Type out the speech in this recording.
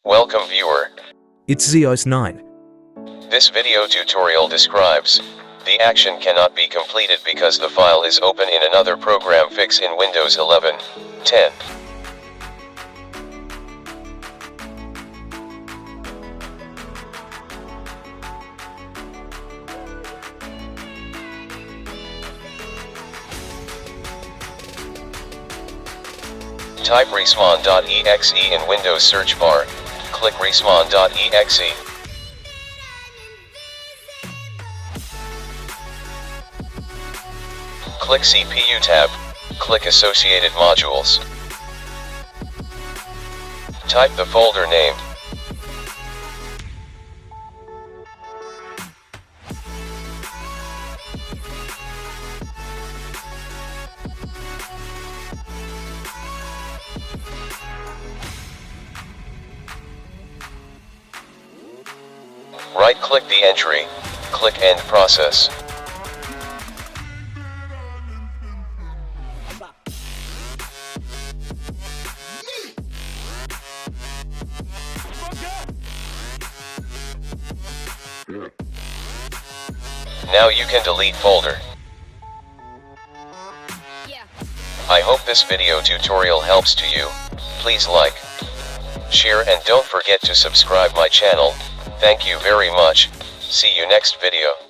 Welcome viewer. It's Zeos9. This video tutorial describes the action cannot be completed because the file is open in another program fix in Windows 11, 10. Type respawn.exe in Windows search bar, click respawn.exe. Click CPU tab, click associated modules. Type the folder name. Right-click the entry, click End Process. Now you can delete folder. I hope this video tutorial helps to you. Please like, share and don't forget to subscribe my channel. Thank you very much. See you next video.